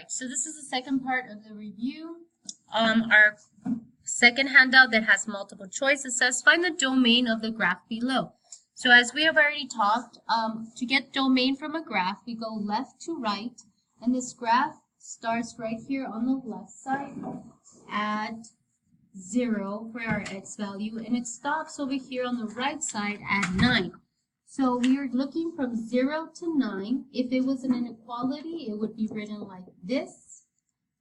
right, so this is the second part of the review. Our second handout that has multiple choices says find the domain of the graph below. So as we have already talked, to get domain from a graph, we go left to right, and this graph starts right here on the left side at 0 for our x value, and it stops over here on the right side at 9. So we are looking from 0 to 9. If it was an inequality, it would be written like this.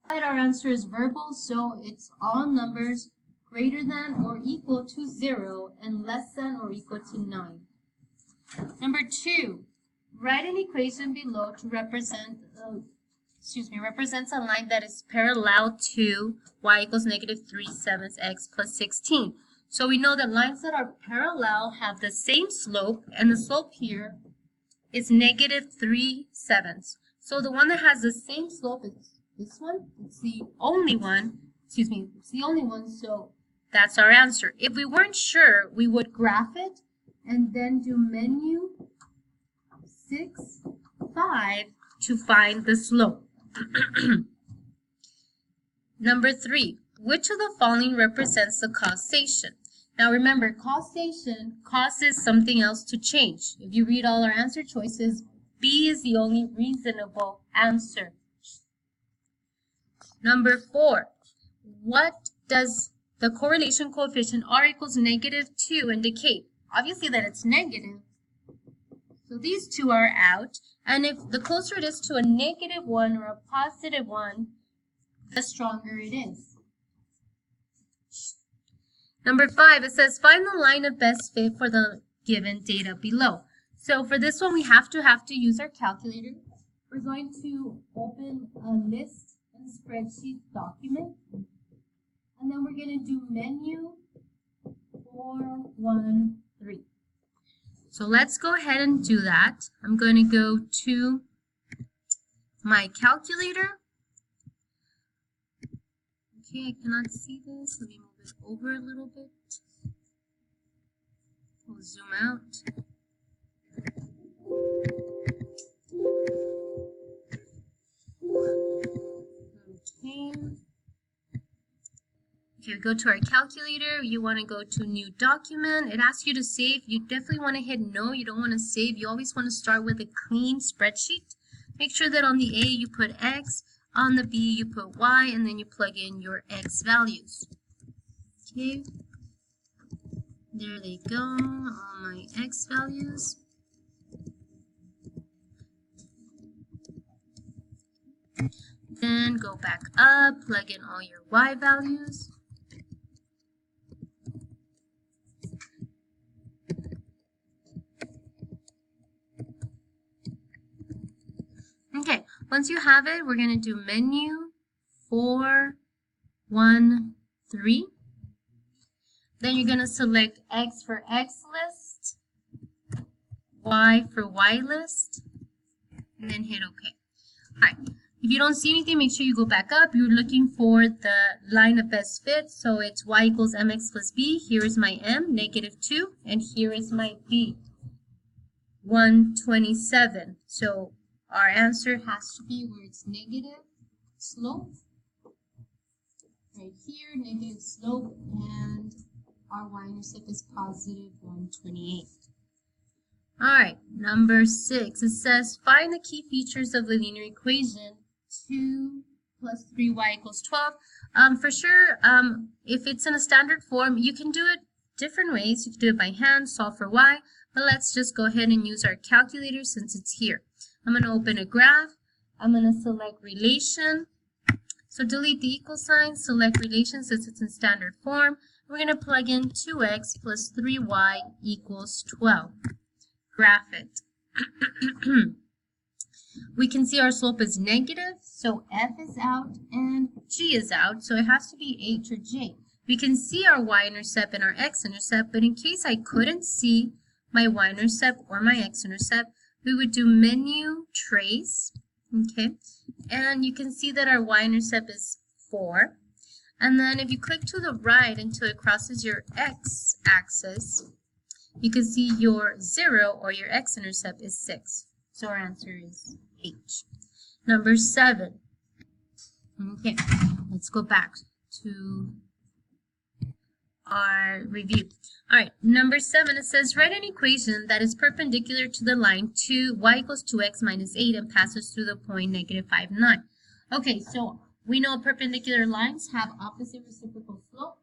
But our answer is verbal, so it's all numbers greater than or equal to 0 and less than or equal to 9. Number 2, write an equation below to represents a line that is parallel to y equals -3/7 x plus 16. So we know that lines that are parallel have the same slope, and the slope here is -3/7. So the one that has the same slope is this one. It's the only one. It's the only one, so that's our answer. If we weren't sure, we would graph it and then do menu 6, 5 to find the slope. Number 3, which of the following represents the causation? Now remember, causation causes something else to change. If you read all our answer choices, B is the only reasonable answer. Number 4, what does the correlation coefficient R equals -2 indicate? Obviously that it's negative. So these two are out. And if the closer it is to a -1 or a +1, the stronger it is. Number 5, it says find the line of best fit for the given data below. So for this one, we have to use our calculator. We're going to open a list and spreadsheet document. And then we're going to do menu 4, 1, 3. So let's go ahead and do that. I'm going to go to my calculator. Okay, I cannot see this. Let me move it over a little bit. We'll zoom out. Okay, we go to our calculator. You want to go to new document. It asks you to save. You definitely want to hit no. You don't want to save. You always want to start with a clean spreadsheet. Make sure that on the A you put X, on the B you put Y, and then you plug in your X values. Okay, there they go, all my X values. Then go back up, plug in all your Y values. Okay, once you have it, we're going to do menu 4, 1, 3. Then you're going to select X for X list, Y for Y list, and then hit OK. All right. If you don't see anything, make sure you go back up. You're looking for the line of best fit. So it's y equals mx plus b. Here is my m, -2. And here is my b, 127. So our answer has to be where it's negative slope. Right here, negative slope. And our y-intercept is positive 128. All right, number 6. It says find the key features of the linear equation 2 plus 3y equals 12. For sure, if it's in a standard form, you can do it different ways. You can do it by hand, solve for y, but let's just go ahead and use our calculator since it's here. I'm going to open a graph. I'm going to select relation. So delete the equal sign, select relation since it's in standard form. We're going to plug in 2x plus 3y equals 12. Graph it. We can see our slope is negative, so f is out and g is out, so it has to be h or j. We can see our y-intercept and our x-intercept, but in case I couldn't see my y-intercept or my x-intercept, we would do menu trace, okay? And you can see that our y-intercept is 4. And then if you click to the right until it crosses your x-axis, you can see your 0 or your x-intercept is 6. So our answer is H. Number 7. Okay, let's go back to our review. All right, number 7, it says write an equation that is perpendicular to the line y equals 2x minus 8 and passes through the point -5, 9. Okay, so we know perpendicular lines have opposite reciprocal slope.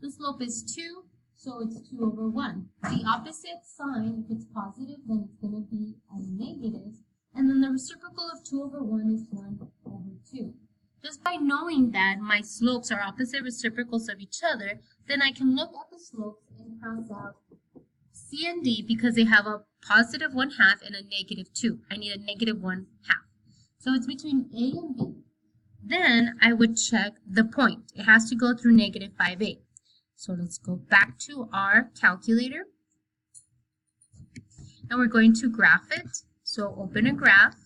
The slope is 2, so it's 2 over 1. The opposite sign, if it's positive, then it's going to be a negative. And then the reciprocal of 2 over 1 is 1 over 2. Just by knowing that my slopes are opposite reciprocals of each other, then I can look at the slopes and cross out C and D because they have a positive 1/2 and a negative 2. I need a negative 1/2. So it's between A and B. Then I would check the point. It has to go through -5, 8. So let's go back to our calculator. And we're going to graph it. So open a graph.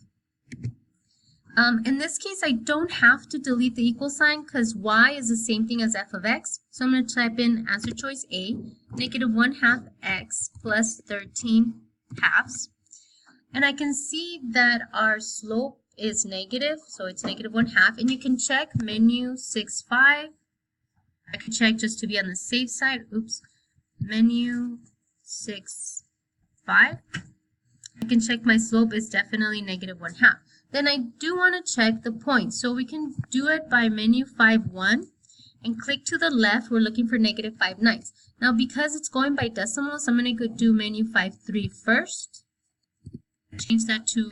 In this case, I don't have to delete the equal sign because y is the same thing as f of x. So I'm going to type in answer choice A, -1/2 x plus 13/2. And I can see that our slope is negative, so it's -1/2. And you can check menu 6.5. I could check just to be on the safe side. Oops, menu 6.5. I can check my slope is definitely -1/2. Then I do want to check the point. So we can do it by menu 5.1 and click to the left. We're looking for -5/9. Now because it's going by decimals, I'm going to go do menu 5.3 first. Change that to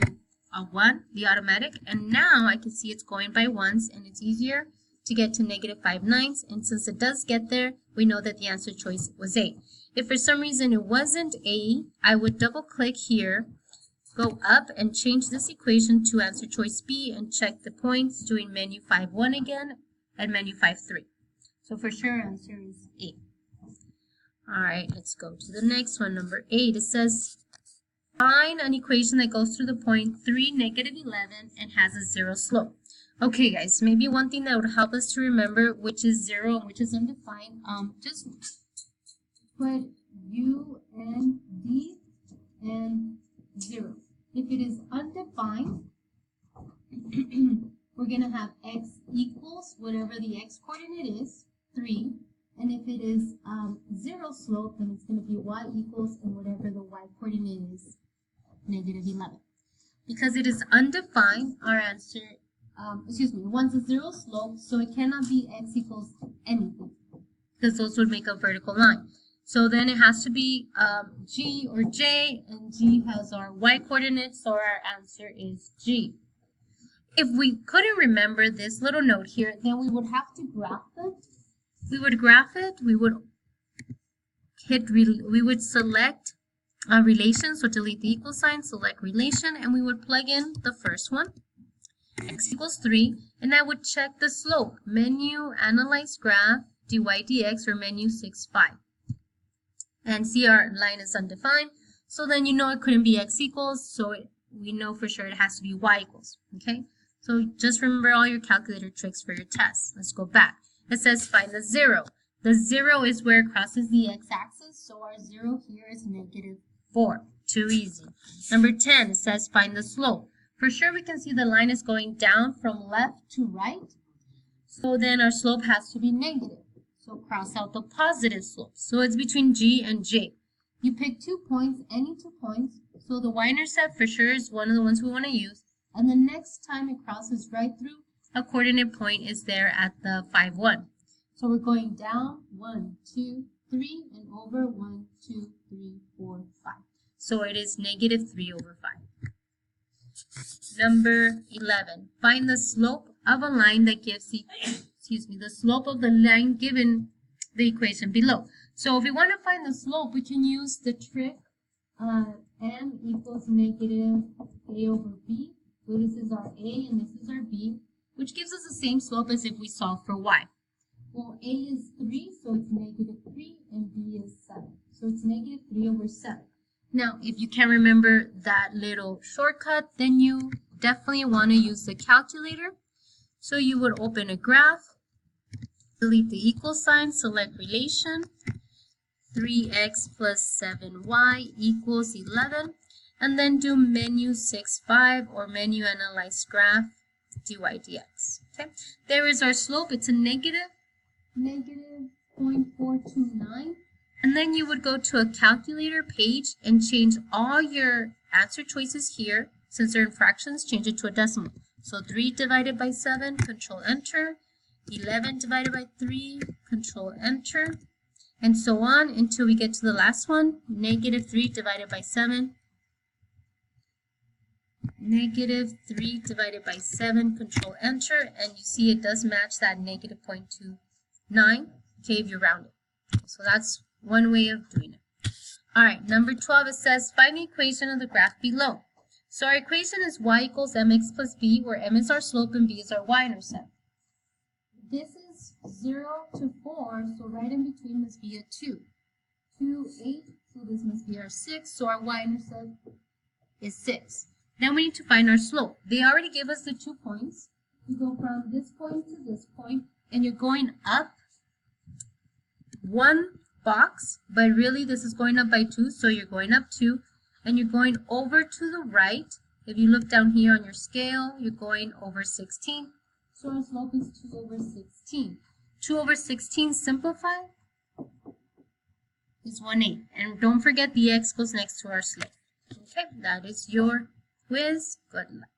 a 1, the automatic. And now I can see it's going by ones and it's easier to get to -5/9. And since it does get there, we know that the answer choice was A. If for some reason it wasn't A, I would double click here, go up and change this equation to answer choice B and check the points doing menu 5.1 again and menu 5.3. So for sure answer is A. All right, let's go to the next one, number 8. It says find an equation that goes through the point 3, -11 and has a 0 slope. Okay guys, maybe one thing that would help us to remember which is 0 and which is undefined, just put U and D and 0. If it is undefined, we're going to have x equals whatever the x coordinate is, 3. And if it is 0 slope, then it's going to be y equals and whatever the y coordinate is, -11. Because it is undefined, our answer, once a 0 slope, so it cannot be x equals anything, because those would make a vertical line. So then it has to be G or J, and G has our y coordinates, so our answer is G. If we couldn't remember this little note here, then we would have to graph it. We would graph it, we would select a relation, so delete the equal sign, select relation, and we would plug in the first one, x equals 3, and I would check the slope, menu, analyze graph, dy dx, or menu 6.5. And see our line is undefined, so then you know it couldn't be x equals, so we know for sure it has to be y equals, okay? So just remember all your calculator tricks for your test. Let's go back. It says find the 0. The 0 is where it crosses the x-axis, so our 0 here is -4. Too easy. Number 10, it says find the slope. For sure we can see the line is going down from left to right, so then our slope has to be negative. So cross out the positive slope. So it's between G and J. You pick 2 points, any 2 points. So the y-intercept for sure is one of the ones we want to use. And the next time it crosses right through, a coordinate point is there at the 5.1. So we're going down 1, 2, 3, and over 1, 2, 3, 4, 5. So it is -3 over 5. Number 11. Find the slope of a line that gives the slope of the line given the equation below. So if we want to find the slope, we can use the trick m equals -a over b. So this is our a and this is our b, which gives us the same slope as if we solve for y. Well, a is 3, so it's -3, and b is 7. So it's -3 over 7. Now, if you can't remember that little shortcut, then you definitely want to use the calculator. So you would open a graph, delete the equal sign, select relation, 3x plus 7y equals 11, and then do menu 6.5 or menu analyze graph, dy dx. Okay, there is our slope. It's a negative 0.429. And then you would go to a calculator page and change all your answer choices here. Since they're in fractions, change it to a decimal. So 3 divided by 7, control enter. 11 divided by 3, control enter. And so on until we get to the last one, negative 3 divided by 7. Negative 3 divided by 7, control enter. And you see it does match that negative 0.29, okay, if you round it. So that's one way of doing it. All right, number 12, it says, find the equation of the graph below. So our equation is y equals mx plus b, where m is our slope and b is our y-intercept. This is 0 to 4, so right in between must be a 2. 2, 8, so this must be our 6, so our y-intercept is 6. Then we need to find our slope. They already gave us the 2 points. You go from this point to this point, and you're going up one box, but really this is going up by 2, so you're going up 2, and you're going over to the right. If you look down here on your scale, you're going over 16. So our slope is 2 over 16. 2 over 16 simplified is 1/8. And don't forget the x goes next to our slope. Okay, that is your quiz. Good luck.